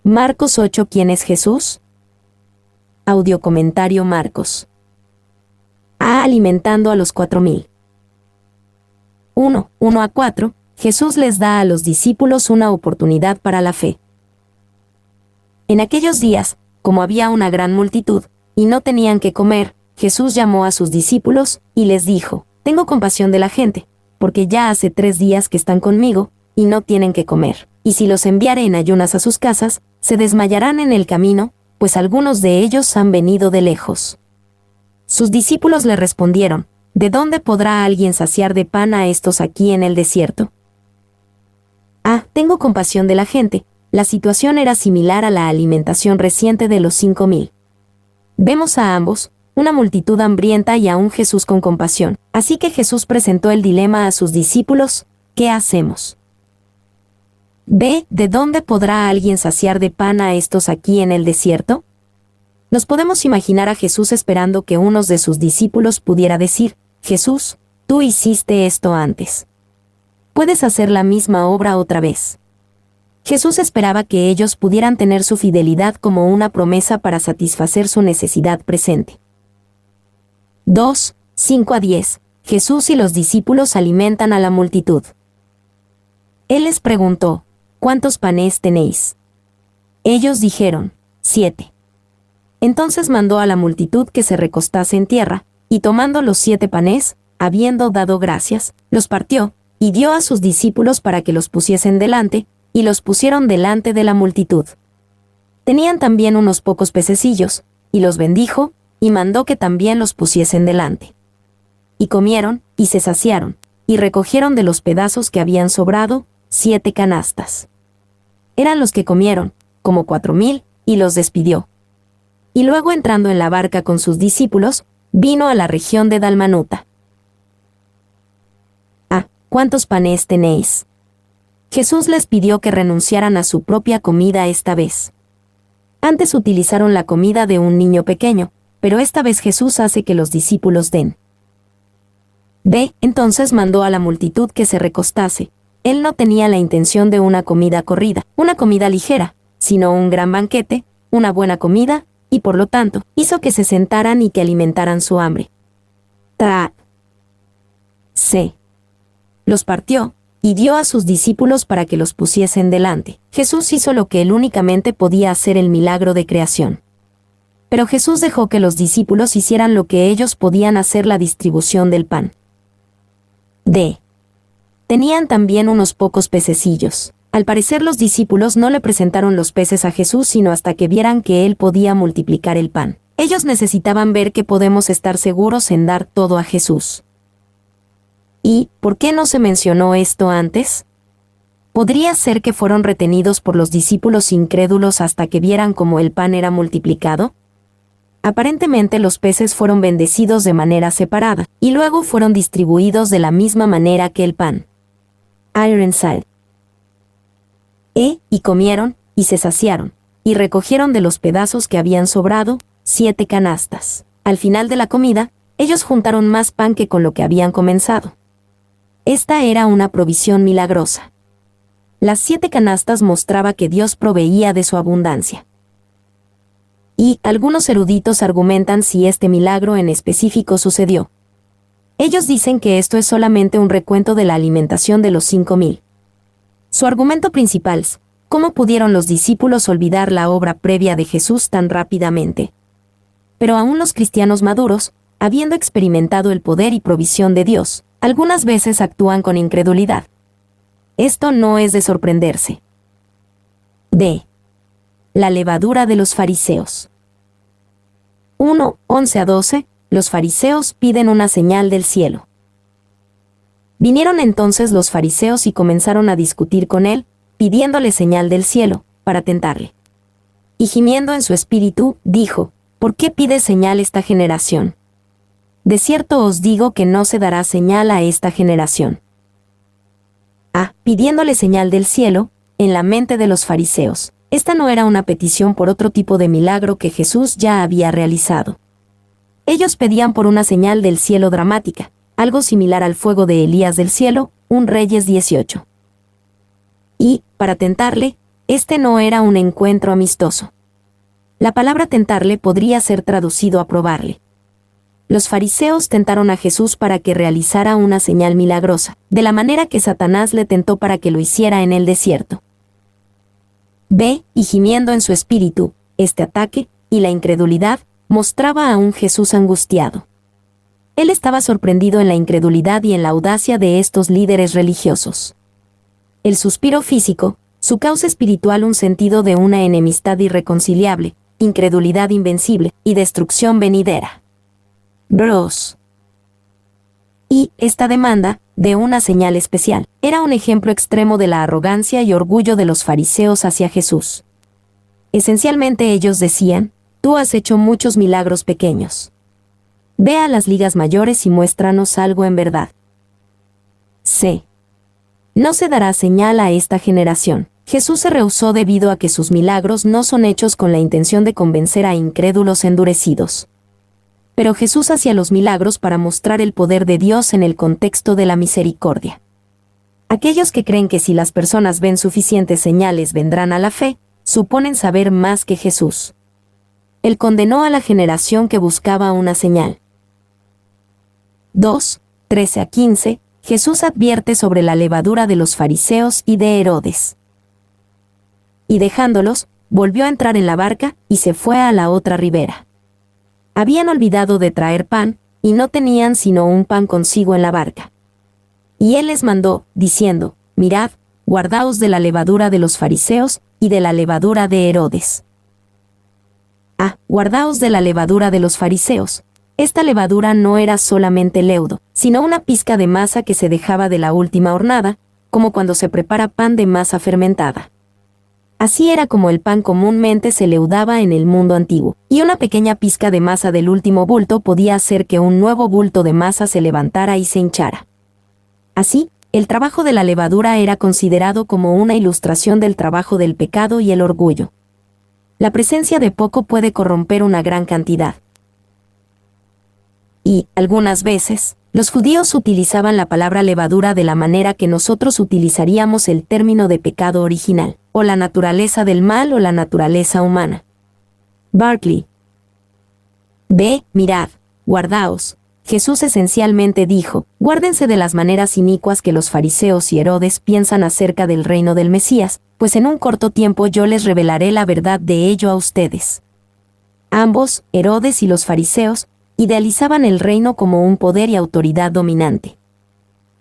Marcos 8. ¿Quién es Jesús? Audio comentario Marcos. Alimentando a los 4,000. 1:1-4. Jesús les da a los discípulos una oportunidad para la fe. En aquellos días, como había una gran multitud, y no tenían que comer, Jesús llamó a sus discípulos, y les dijo: Tengo compasión de la gente, porque ya hace 3 días que están conmigo, y no tienen que comer. Y si los enviare en ayunas a sus casas, se desmayarán en el camino, pues algunos de ellos han venido de lejos. Sus discípulos le respondieron: ¿De dónde podrá alguien saciar de pan a estos aquí en el desierto? Tengo compasión de la gente. La situación era similar a la alimentación reciente de los 5,000. Vemos a ambos, una multitud hambrienta y a un Jesús con compasión. Así que Jesús presentó el dilema a sus discípulos: ¿qué hacemos? ¿De dónde podrá alguien saciar de pan a estos aquí en el desierto? Nos podemos imaginar a Jesús esperando que uno de sus discípulos pudiera decir: Jesús, tú hiciste esto antes. Puedes hacer la misma obra otra vez. Jesús esperaba que ellos pudieran tener su fidelidad como una promesa para satisfacer su necesidad presente. 2:5-10. Jesús y los discípulos alimentan a la multitud. Él les preguntó: ¿cuántos panes tenéis? Ellos dijeron: 7. Entonces mandó a la multitud que se recostase en tierra, y tomando los 7 panes, habiendo dado gracias, los partió, y dio a sus discípulos para que los pusiesen delante, y los pusieron delante de la multitud. Tenían también unos pocos pececillos, y los bendijo, y mandó que también los pusiesen delante. Y comieron, y se saciaron, y recogieron de los pedazos que habían sobrado, 7 canastas. Eran los que comieron, como 4,000, y los despidió. Y luego, entrando en la barca con sus discípulos, vino a la región de Dalmanuta. ¿Cuántos panes tenéis? Jesús les pidió que renunciaran a su propia comida esta vez. Antes utilizaron la comida de un niño pequeño, pero esta vez Jesús hace que los discípulos den. Entonces mandó a la multitud que se recostase. Él no tenía la intención de una comida corrida, una comida ligera, sino un gran banquete, una buena comida, y por lo tanto, hizo que se sentaran y que alimentaran su hambre. Los partió, y dio a sus discípulos para que los pusiesen delante. Jesús hizo lo que él únicamente podía hacer: el milagro de creación. Pero Jesús dejó que los discípulos hicieran lo que ellos podían hacer: la distribución del pan. Tenían también unos pocos pececillos. Al parecer los discípulos no le presentaron los peces a Jesús sino hasta que vieran que él podía multiplicar el pan. Ellos necesitaban ver que podemos estar seguros en dar todo a Jesús. ¿Y por qué no se mencionó esto antes? ¿Podría ser que fueron retenidos por los discípulos incrédulos hasta que vieran cómo el pan era multiplicado? Aparentemente los peces fueron bendecidos de manera separada, y luego fueron distribuidos de la misma manera que el pan. Ironside. Y comieron, y se saciaron, y recogieron de los pedazos que habían sobrado, 7 canastas. Al final de la comida, ellos juntaron más pan que con lo que habían comenzado. Esta era una provisión milagrosa. Las 7 canastas mostraba que Dios proveía de su abundancia. Y algunos eruditos argumentan si este milagro en específico sucedió. Ellos dicen que esto es solamente un recuento de la alimentación de los 5,000. Su argumento principal es: ¿cómo pudieron los discípulos olvidar la obra previa de Jesús tan rápidamente? Pero aún los cristianos maduros, habiendo experimentado el poder y provisión de Dios, algunas veces actúan con incredulidad. Esto no es de sorprenderse. La levadura de los fariseos. 1:11-12. Los fariseos piden una señal del cielo. Vinieron entonces los fariseos y comenzaron a discutir con él, pidiéndole señal del cielo, para tentarle. Y gimiendo en su espíritu, dijo: ¿por qué pide señal esta generación? De cierto os digo que no se dará señal a esta generación. Pidiéndole señal del cielo, en la mente de los fariseos, esta no era una petición por otro tipo de milagro que Jesús ya había realizado. Ellos pedían por una señal del cielo dramática, algo similar al fuego de Elías del cielo, 1 Reyes 18. Y, para tentarle, Este no era un encuentro amistoso. La palabra tentarle podría ser traducido a probarle. Los fariseos tentaron a Jesús para que realizara una señal milagrosa, de la manera que Satanás le tentó para que lo hiciera en el desierto. B. Y gimiendo en su espíritu, este ataque, y la incredulidad, mostraba a un Jesús angustiado. Él estaba sorprendido en la incredulidad y en la audacia de estos líderes religiosos. El suspiro físico, su causa espiritual un sentido de una enemistad irreconciliable, incredulidad invencible y destrucción venidera. Bros. Y esta demanda, de una señal especial, era un ejemplo extremo de la arrogancia y orgullo de los fariseos hacia Jesús. Esencialmente ellos decían, tú has hecho muchos milagros pequeños. Ve a las ligas mayores y muéstranos algo en verdad. C. No se dará señal a esta generación. Jesús se rehusó debido a que sus milagros no son hechos con la intención de convencer a incrédulos endurecidos. Pero Jesús hacía los milagros para mostrar el poder de Dios en el contexto de la misericordia. Aquellos que creen que si las personas ven suficientes señales vendrán a la fe, suponen saber más que Jesús. Él condenó a la generación que buscaba una señal. 2, 13 a 15, Jesús advierte sobre la levadura de los fariseos y de Herodes. Y dejándolos, volvió a entrar en la barca y se fue a la otra ribera. Habían olvidado de traer pan, y no tenían sino un pan consigo en la barca. Y él les mandó, diciendo, mirad, guardaos de la levadura de los fariseos y de la levadura de Herodes. Guardaos de la levadura de los fariseos. Esta levadura no era solamente leudo, sino una pizca de masa que se dejaba de la última hornada, como cuando se prepara pan de masa fermentada. Así era como el pan comúnmente se leudaba en el mundo antiguo, y una pequeña pizca de masa del último bulto podía hacer que un nuevo bulto de masa se levantara y se hinchara. Así, el trabajo de la levadura era considerado como una ilustración del trabajo del pecado y el orgullo. La presencia de poco puede corromper una gran cantidad. Y, algunas veces, los judíos utilizaban la palabra levadura de la manera que nosotros utilizaríamos el término de pecado original, o la naturaleza del mal o la naturaleza humana. Barclay. B. Mirad, guardaos. Jesús esencialmente dijo, guárdense de las maneras inicuas que los fariseos y Herodes piensan acerca del reino del Mesías, pues en un corto tiempo yo les revelaré la verdad de ello a ustedes. Ambos, Herodes y los fariseos, idealizaban el reino como un poder y autoridad dominante.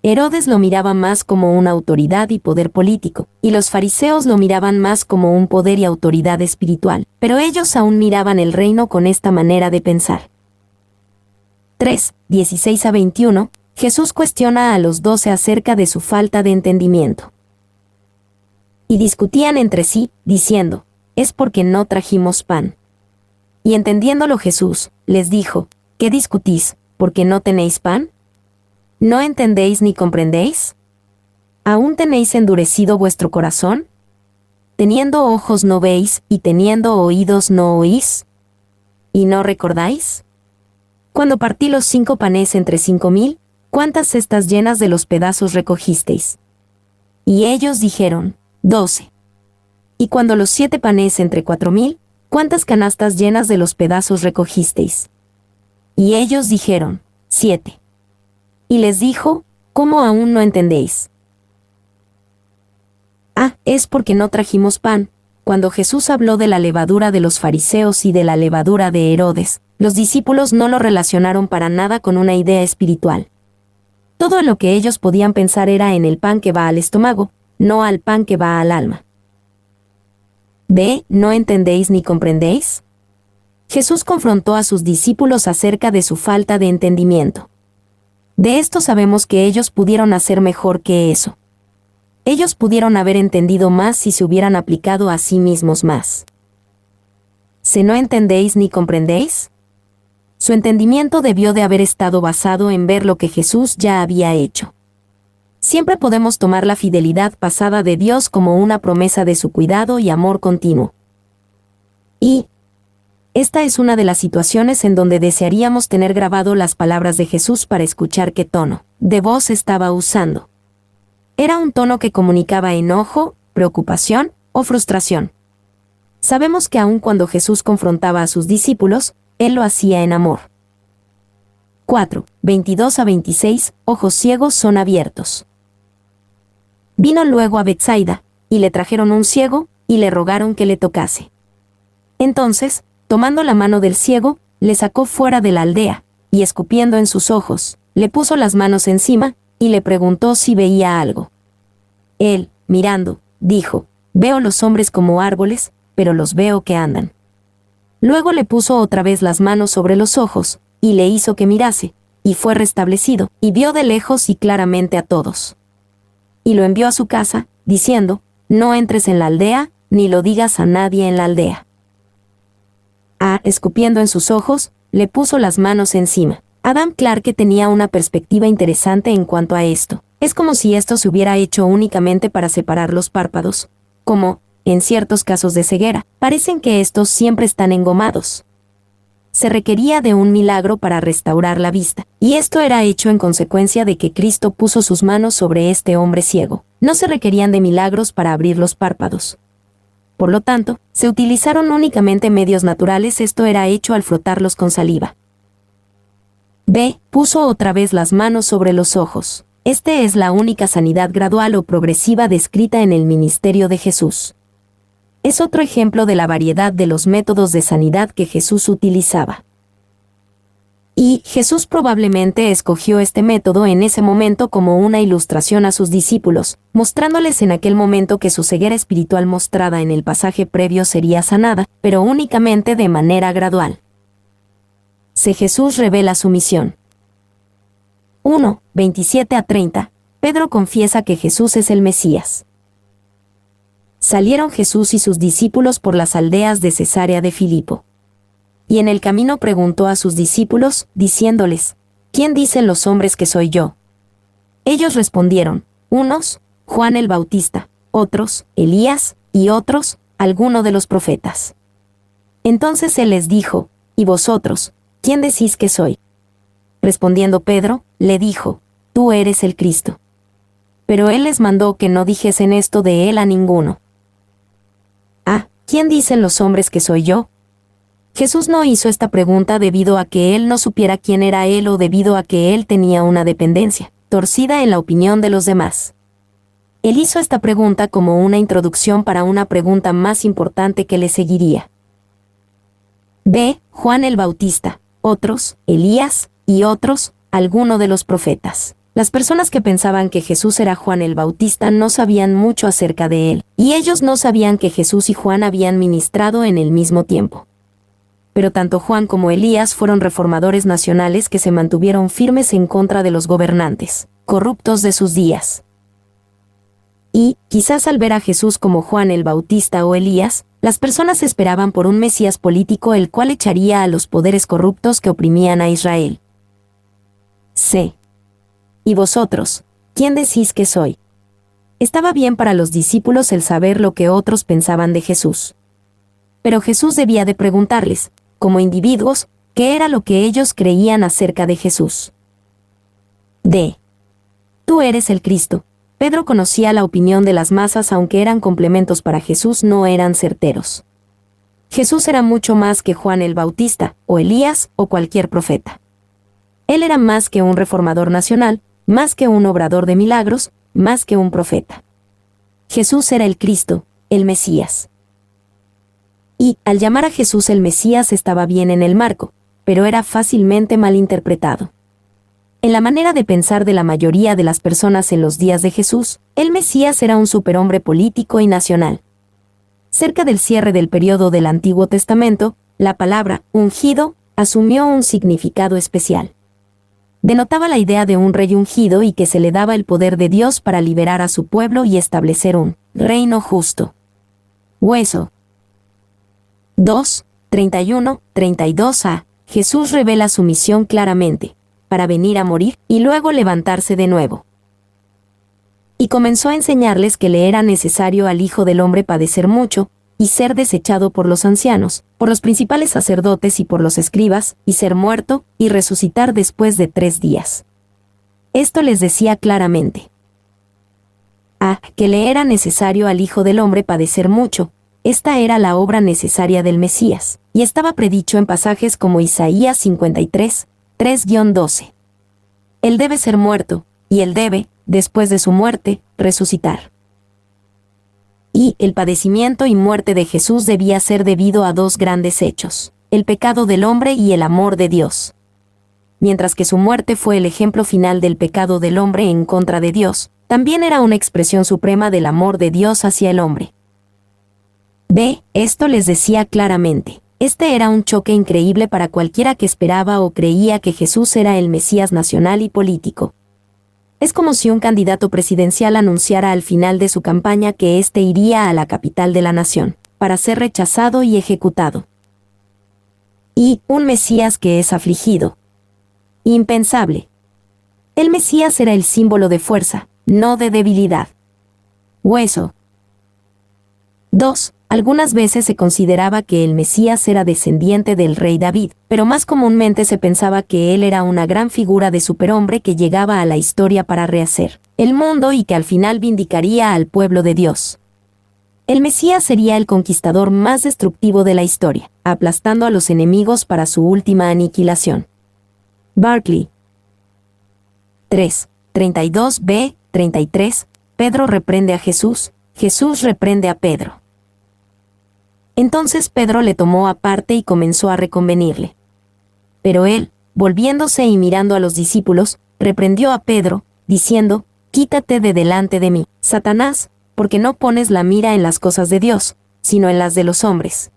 Herodes lo miraba más como una autoridad y poder político, y los fariseos lo miraban más como un poder y autoridad espiritual, pero ellos aún miraban el reino con esta manera de pensar. 3, 16 a 21, Jesús cuestiona a los 12 acerca de su falta de entendimiento. Y discutían entre sí, diciendo, es porque no trajimos pan. Y entendiéndolo Jesús, les dijo, ¿qué discutís, porque no tenéis pan? ¿No entendéis ni comprendéis? ¿Aún tenéis endurecido vuestro corazón? ¿Teniendo ojos no veis, y teniendo oídos no oís? ¿Y no recordáis? Cuando partí los 5 panes entre 5,000, ¿cuántas cestas llenas de los pedazos recogisteis? Y ellos dijeron, 12. Y cuando los 7 panes entre 4,000, ¿cuántas canastas llenas de los pedazos recogisteis? Y ellos dijeron, 7. Y les dijo, ¿cómo aún no entendéis? Es porque no trajimos pan. Cuando Jesús habló de la levadura de los fariseos y de la levadura de Herodes, los discípulos no lo relacionaron para nada con una idea espiritual. Todo lo que ellos podían pensar era en el pan que va al estómago, no al pan que va al alma. B. ¿No entendéis ni comprendéis? Jesús confrontó a sus discípulos acerca de su falta de entendimiento. De esto sabemos que ellos pudieron hacer mejor que eso. Ellos pudieron haber entendido más si se hubieran aplicado a sí mismos más. ¿Se no entendéis ni comprendéis? Su entendimiento debió de haber estado basado en ver lo que Jesús ya había hecho. Siempre podemos tomar la fidelidad pasada de Dios como una promesa de su cuidado y amor continuo. Y esta es una de las situaciones en donde desearíamos tener grabado las palabras de Jesús para escuchar qué tono de voz estaba usando. ¿Era un tono que comunicaba enojo, preocupación o frustración. Sabemos que aun cuando Jesús confrontaba a sus discípulos, Él lo hacía en amor. 4. 22 a 26, ojos ciegos son abiertos. Vino luego a Betsaida, y le trajeron un ciego, y le rogaron que le tocase. Entonces, tomando la mano del ciego, le sacó fuera de la aldea, y escupiendo en sus ojos, le puso las manos encima, y le preguntó si veía algo. Él, mirando, dijo, veo los hombres como árboles, pero los veo que andan. Luego le puso otra vez las manos sobre los ojos, y le hizo que mirase, y fue restablecido, y vio de lejos y claramente a todos. Y lo envió a su casa, diciendo, no entres en la aldea, ni lo digas a nadie en la aldea. Escupiendo en sus ojos, le puso las manos encima. Adam Clarke tenía una perspectiva interesante en cuanto a esto. Es como si esto se hubiera hecho únicamente para separar los párpados, como, en ciertos casos de ceguera, parecen que estos siempre están engomados. Se requería de un milagro para restaurar la vista, y esto era hecho en consecuencia de que Cristo puso sus manos sobre este hombre ciego. No se requerían de milagros para abrir los párpados. Por lo tanto, se utilizaron únicamente medios naturales, esto era hecho al frotarlos con saliva. B. Puso otra vez las manos sobre los ojos. Este es la única sanidad gradual o progresiva descrita en el ministerio de Jesús. Es otro ejemplo de la variedad de los métodos de sanidad que Jesús utilizaba. Y Jesús probablemente escogió este método en ese momento como una ilustración a sus discípulos, mostrándoles en aquel momento que su ceguera espiritual mostrada en el pasaje previo sería sanada, pero únicamente de manera gradual. Jesús revela su misión. 1. 27 a 30. Pedro confiesa que Jesús es el Mesías. Salieron Jesús y sus discípulos por las aldeas de Cesarea de Filipo. Y en el camino preguntó a sus discípulos, diciéndoles, ¿quién dicen los hombres que soy yo? Ellos respondieron, unos, Juan el Bautista, otros, Elías, y otros, alguno de los profetas. Entonces él les dijo, ¿y vosotros, quién decís que soy? Respondiendo Pedro, le dijo, tú eres el Cristo. Pero él les mandó que no dijesen esto de él a ninguno. ¿Quién dicen los hombres que soy yo? Jesús no hizo esta pregunta debido a que él no supiera quién era él o debido a que él tenía una dependencia torcida en la opinión de los demás. Él hizo esta pregunta como una introducción para una pregunta más importante que le seguiría. B. Juan el Bautista, otros, Elías, y otros, alguno de los profetas. Las personas que pensaban que Jesús era Juan el Bautista no sabían mucho acerca de él, y ellos no sabían que Jesús y Juan habían ministrado en el mismo tiempo. Pero tanto Juan como Elías fueron reformadores nacionales que se mantuvieron firmes en contra de los gobernantes corruptos de sus días. Y, quizás al ver a Jesús como Juan el Bautista o Elías, las personas esperaban por un Mesías político el cual echaría a los poderes corruptos que oprimían a Israel. C. ¿Y vosotros, quién decís que soy? Estaba bien para los discípulos el saber lo que otros pensaban de Jesús. Pero Jesús debía de preguntarles, como individuos, qué era lo que ellos creían acerca de Jesús. D. Tú eres el Cristo. Pedro conocía la opinión de las masas, aunque eran complementos para Jesús, no eran certeros. Jesús era mucho más que Juan el Bautista, o Elías, o cualquier profeta. Él era más que un reformador nacional, más que un obrador de milagros, más que un profeta. Jesús era el Cristo, el Mesías. Y, al llamar a Jesús el Mesías estaba bien en el marco, pero era fácilmente malinterpretado. En la manera de pensar de la mayoría de las personas en los días de Jesús, el Mesías era un superhombre político y nacional. Cerca del cierre del periodo del Antiguo Testamento, la palabra ungido asumió un significado especial. Denotaba la idea de un rey ungido y que se le daba el poder de Dios para liberar a su pueblo y establecer un reino justo. Hueso. 2, 31, 32a. Jesús revela su misión claramente, para venir a morir y luego levantarse de nuevo. Y comenzó a enseñarles que le era necesario al Hijo del Hombre padecer mucho, y ser desechado por los ancianos, por los principales sacerdotes y por los escribas, y ser muerto, y resucitar después de 3 días. Esto les decía claramente. Que le era necesario al Hijo del Hombre padecer mucho. Esta era la obra necesaria del Mesías, y estaba predicho en pasajes como Isaías 53, 3-12. Él debe ser muerto, y él debe, después de su muerte, resucitar. Y el padecimiento y muerte de Jesús debía ser debido a dos grandes hechos: el pecado del hombre y el amor de Dios. Mientras que su muerte fue el ejemplo final del pecado del hombre en contra de Dios, también era una expresión suprema del amor de Dios hacia el hombre. Esto les decía claramente. Este era un choque increíble para cualquiera que esperaba o creía que Jesús era el Mesías nacional y político. Es como si un candidato presidencial anunciara al final de su campaña que éste iría a la capital de la nación, para ser rechazado y ejecutado. Y un Mesías que es afligido. Impensable. El Mesías era el símbolo de fuerza, no de debilidad. Hueso. 2. Algunas veces se consideraba que el Mesías era descendiente del rey David, pero más comúnmente se pensaba que él era una gran figura de superhombre que llegaba a la historia para rehacer el mundo y que al final vindicaría al pueblo de Dios. El Mesías sería el conquistador más destructivo de la historia, aplastando a los enemigos para su última aniquilación. Barclay. 3. 32b, 33. Pedro reprende a Jesús, Jesús reprende a Pedro. Entonces Pedro le tomó aparte y comenzó a reconvenirle. Pero él, volviéndose y mirando a los discípulos, reprendió a Pedro, diciendo: «Quítate de delante de mí, Satanás, porque no pones la mira en las cosas de Dios, sino en las de los hombres».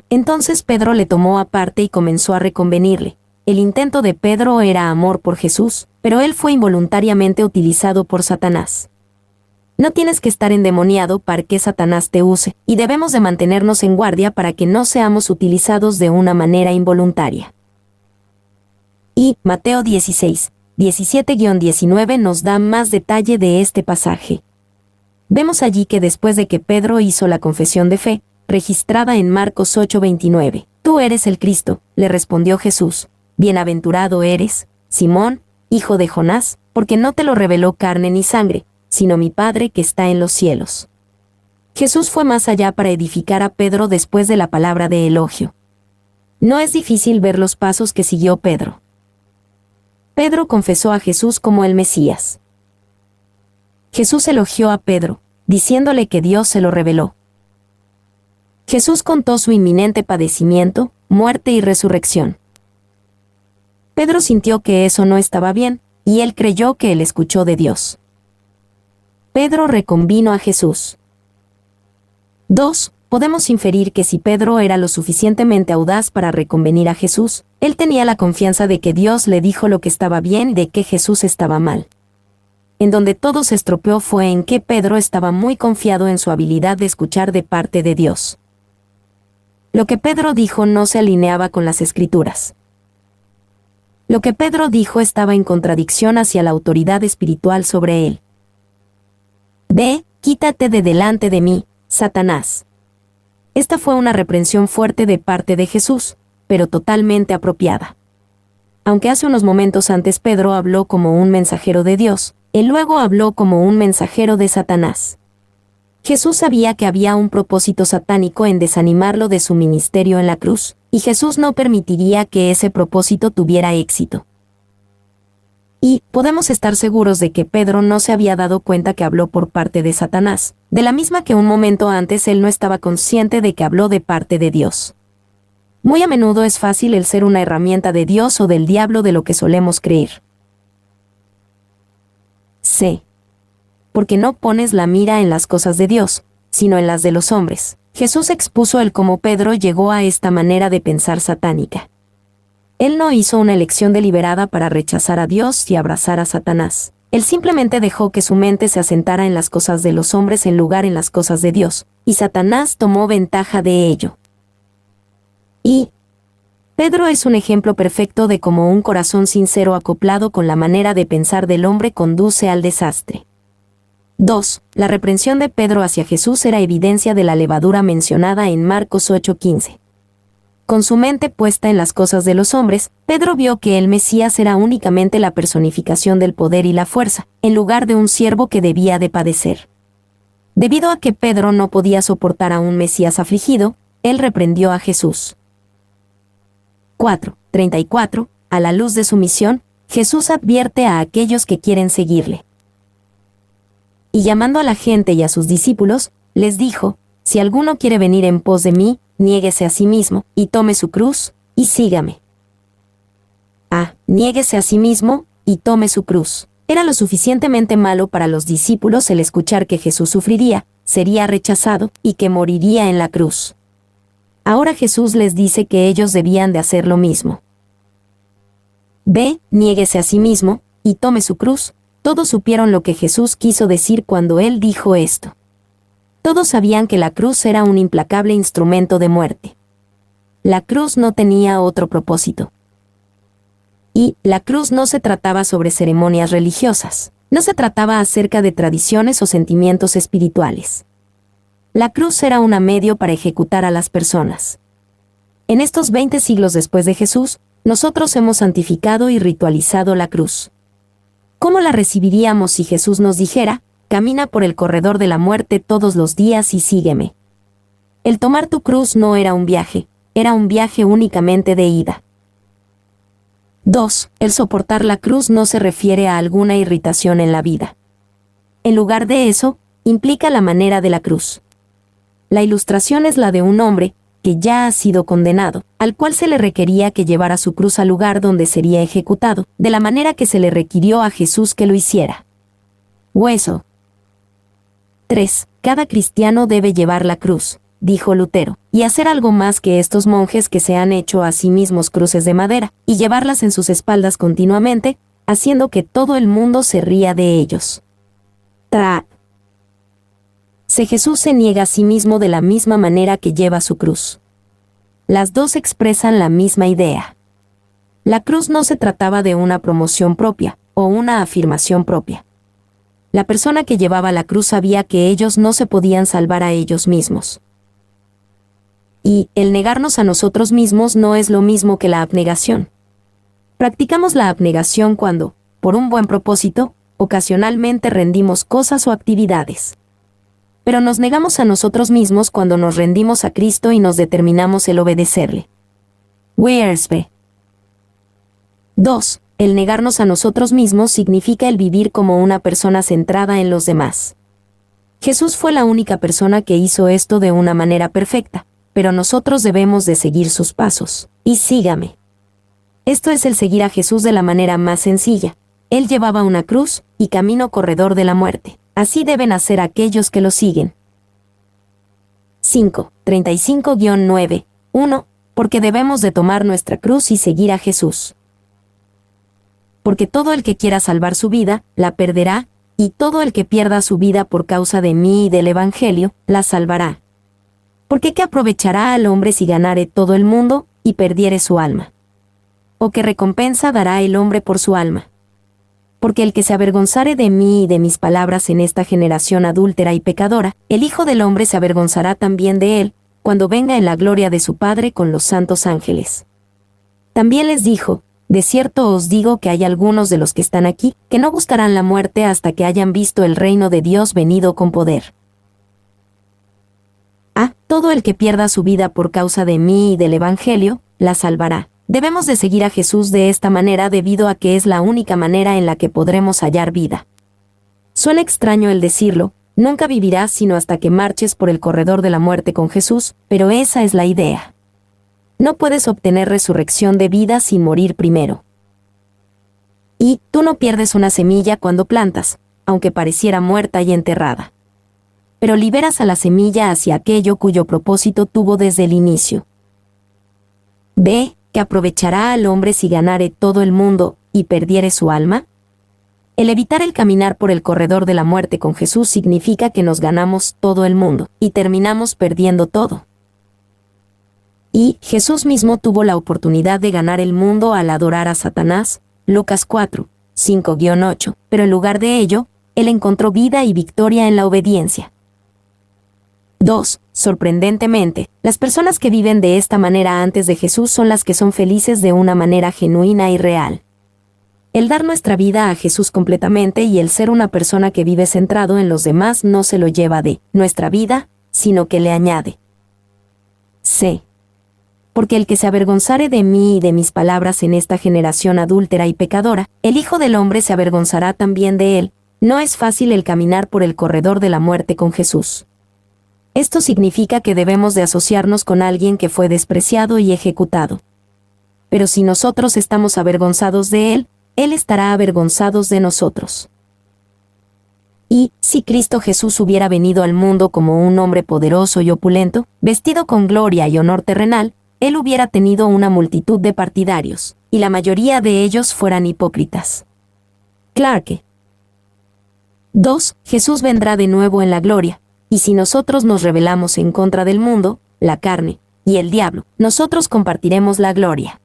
Entonces Pedro le tomó aparte y comenzó a reconvenirle. El intento de Pedro era amor por Jesús, pero él fue involuntariamente utilizado por Satanás. No tienes que estar endemoniado para que Satanás te use, y debemos de mantenernos en guardia para que no seamos utilizados de una manera involuntaria. Y Mateo 16, 17-19 nos da más detalle de este pasaje. Vemos allí que después de que Pedro hizo la confesión de fe, registrada en Marcos 8:29, «Tú eres el Cristo», le respondió Jesús, «Bienaventurado eres, Simón, hijo de Jonás, porque no te lo reveló carne ni sangre, sino mi Padre que está en los cielos». Jesús fue más allá para edificar a Pedro después de la palabra de elogio. No es difícil ver los pasos que siguió Pedro. Pedro confesó a Jesús como el Mesías. Jesús elogió a Pedro, diciéndole que Dios se lo reveló. Jesús contó su inminente padecimiento, muerte y resurrección. Pedro sintió que eso no estaba bien, y él creyó que él escuchó de Dios. Pedro reconvino a Jesús. 2. Podemos inferir que si Pedro era lo suficientemente audaz para reconvenir a Jesús, él tenía la confianza de que Dios le dijo lo que estaba bien y de que Jesús estaba mal. En donde todo se estropeó fue en que Pedro estaba muy confiado en su habilidad de escuchar de parte de Dios. Lo que Pedro dijo no se alineaba con las Escrituras. Lo que Pedro dijo estaba en contradicción hacia la autoridad espiritual sobre él. Quítate de delante de mí, Satanás. Esta fue una reprensión fuerte de parte de Jesús, pero totalmente apropiada. Aunque hace unos momentos antes Pedro habló como un mensajero de Dios, él luego habló como un mensajero de Satanás. Jesús sabía que había un propósito satánico en desanimarlo de su ministerio en la cruz, y Jesús no permitiría que ese propósito tuviera éxito. Y podemos estar seguros de que Pedro no se había dado cuenta que habló por parte de Satanás, de la misma que un momento antes él no estaba consciente de que habló de parte de Dios. Muy a menudo es fácil el ser una herramienta de Dios o del diablo de lo que solemos creer. C. Porque no pones la mira en las cosas de Dios, sino en las de los hombres. Jesús expuso el cómo Pedro llegó a esta manera de pensar satánica. Él no hizo una elección deliberada para rechazar a Dios y abrazar a Satanás. Él simplemente dejó que su mente se asentara en las cosas de los hombres en lugar en las cosas de Dios, y Satanás tomó ventaja de ello. Y Pedro es un ejemplo perfecto de cómo un corazón sincero acoplado con la manera de pensar del hombre conduce al desastre. 2. La reprensión de Pedro hacia Jesús era evidencia de la levadura mencionada en Marcos 8:15. con su mente puesta en las cosas de los hombres, Pedro vio que el Mesías era únicamente la personificación del poder y la fuerza, en lugar de un siervo que debía de padecer. Debido a que Pedro no podía soportar a un Mesías afligido, él reprendió a Jesús. 4:34. A la luz de su misión, Jesús advierte a aquellos que quieren seguirle. Y llamando a la gente y a sus discípulos, les dijo: si alguno quiere venir en pos de mí, niéguese a sí mismo, y tome su cruz, y sígame. Niéguese a sí mismo, y tome su cruz. Era lo suficientemente malo para los discípulos el escuchar que Jesús sufriría, sería rechazado, y que moriría en la cruz. Ahora Jesús les dice que ellos debían de hacer lo mismo. Niéguese a sí mismo, y tome su cruz. Todos supieron lo que Jesús quiso decir cuando él dijo esto. Todos sabían que la cruz era un implacable instrumento de muerte. La cruz no tenía otro propósito. Y la cruz no se trataba sobre ceremonias religiosas. No se trataba acerca de tradiciones o sentimientos espirituales. La cruz era un medio para ejecutar a las personas. En estos 20 siglos después de Jesús, nosotros hemos santificado y ritualizado la cruz. ¿Cómo la recibiríamos si Jesús nos dijera: camina por el corredor de la muerte todos los días y sígueme? El tomar tu cruz no era un viaje, era un viaje únicamente de ida. 2. El soportar la cruz no se refiere a alguna irritación en la vida. En lugar de eso, implica la manera de la cruz. La ilustración es la de un hombre que ya ha sido condenado, al cual se le requería que llevara su cruz al lugar donde sería ejecutado, de la manera que se le requirió a Jesús que lo hiciera. Hueso. 3. Cada cristiano debe llevar la cruz, dijo Lutero, y hacer algo más que estos monjes que se han hecho a sí mismos cruces de madera, y llevarlas en sus espaldas continuamente, haciendo que todo el mundo se ría de ellos. Jesús se niega a sí mismo de la misma manera que lleva su cruz. Las dos expresan la misma idea. La cruz no se trataba de una promoción propia, o una afirmación propia. La persona que llevaba la cruz sabía que ellos no se podían salvar a ellos mismos. Y el negarnos a nosotros mismos no es lo mismo que la abnegación. Practicamos la abnegación cuando, por un buen propósito, ocasionalmente rendimos cosas o actividades. Pero nos negamos a nosotros mismos cuando nos rendimos a Cristo y nos determinamos el obedecerle. 2. El negarnos a nosotros mismos significa el vivir como una persona centrada en los demás. Jesús fue la única persona que hizo esto de una manera perfecta, pero nosotros debemos de seguir sus pasos. Y sígame. Esto es el seguir a Jesús de la manera más sencilla. Él llevaba una cruz y camino corredor de la muerte. Así deben hacer aquellos que lo siguen. 5:35-9. 1. Porque debemos de tomar nuestra cruz y seguir a Jesús. Porque todo el que quiera salvar su vida, la perderá, y todo el que pierda su vida por causa de mí y del Evangelio, la salvará. Porque ¿qué aprovechará al hombre si ganare todo el mundo, y perdiere su alma? ¿O qué recompensa dará el hombre por su alma? Porque el que se avergonzare de mí y de mis palabras en esta generación adúltera y pecadora, el Hijo del Hombre se avergonzará también de él, cuando venga en la gloria de su Padre con los santos ángeles. También les dijo: de cierto os digo que hay algunos de los que están aquí, que no gustarán la muerte hasta que hayan visto el reino de Dios venido con poder. Todo el que pierda su vida por causa de mí y del Evangelio, la salvará. Debemos de seguir a Jesús de esta manera debido a que es la única manera en la que podremos hallar vida. Suena extraño el decirlo, nunca vivirás sino hasta que marches por el corredor de la muerte con Jesús, pero esa es la idea. No puedes obtener resurrección de vida sin morir primero. Y tú no pierdes una semilla cuando plantas, aunque pareciera muerta y enterrada. Pero liberas a la semilla hacia aquello cuyo propósito tuvo desde el inicio. ¿Que aprovechará al hombre si ganare todo el mundo y perdiere su alma? El evitar el caminar por el corredor de la muerte con Jesús significa que nos ganamos todo el mundo y terminamos perdiendo todo. Y Jesús mismo tuvo la oportunidad de ganar el mundo al adorar a Satanás, Lucas 4:5-8, pero en lugar de ello, él encontró vida y victoria en la obediencia. 2. Sorprendentemente, las personas que viven de esta manera antes de Jesús son las que son felices de una manera genuina y real. El dar nuestra vida a Jesús completamente y el ser una persona que vive centrado en los demás no se lo lleva de nuestra vida, sino que le añade. C. Porque el que se avergonzare de mí y de mis palabras en esta generación adúltera y pecadora, el Hijo del Hombre se avergonzará también de él. No es fácil el caminar por el corredor de la muerte con Jesús. Esto significa que debemos de asociarnos con alguien que fue despreciado y ejecutado. Pero si nosotros estamos avergonzados de él, él estará avergonzado de nosotros. Y, si Cristo Jesús hubiera venido al mundo como un hombre poderoso y opulento, vestido con gloria y honor terrenal, él hubiera tenido una multitud de partidarios, y la mayoría de ellos fueran hipócritas. Clarke. 2. Jesús vendrá de nuevo en la gloria, y si nosotros nos rebelamos en contra del mundo, la carne, y el diablo, nosotros compartiremos la gloria.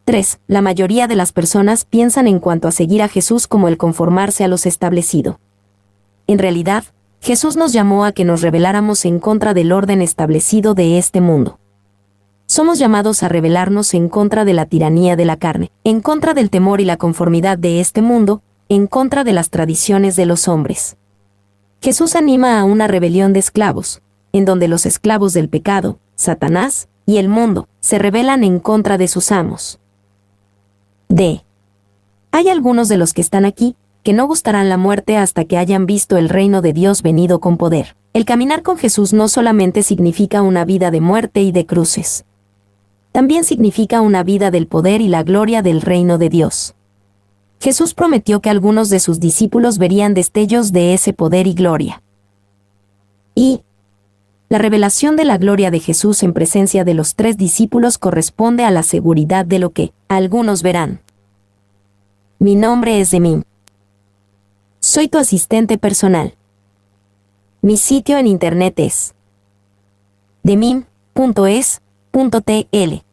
3. La mayoría de las personas piensan en cuanto a seguir a Jesús como el conformarse a los establecido. En realidad, Jesús nos llamó a que nos rebeláramos en contra del orden establecido de este mundo. Somos llamados a rebelarnos en contra de la tiranía de la carne, en contra del temor y la conformidad de este mundo, en contra de las tradiciones de los hombres. Jesús anima a una rebelión de esclavos, en donde los esclavos del pecado, Satanás y el mundo se rebelan en contra de sus amos. D. Hay algunos de los que están aquí que no gustarán la muerte hasta que hayan visto el reino de Dios venido con poder. El caminar con Jesús no solamente significa una vida de muerte y de cruces. También significa una vida del poder y la gloria del reino de Dios. Jesús prometió que algunos de sus discípulos verían destellos de ese poder y gloria. Y la revelación de la gloria de Jesús en presencia de los 3 discípulos corresponde a la seguridad de lo que algunos verán. Mi nombre es Demim. Soy tu asistente personal. Mi sitio en internet es demim.es.tl.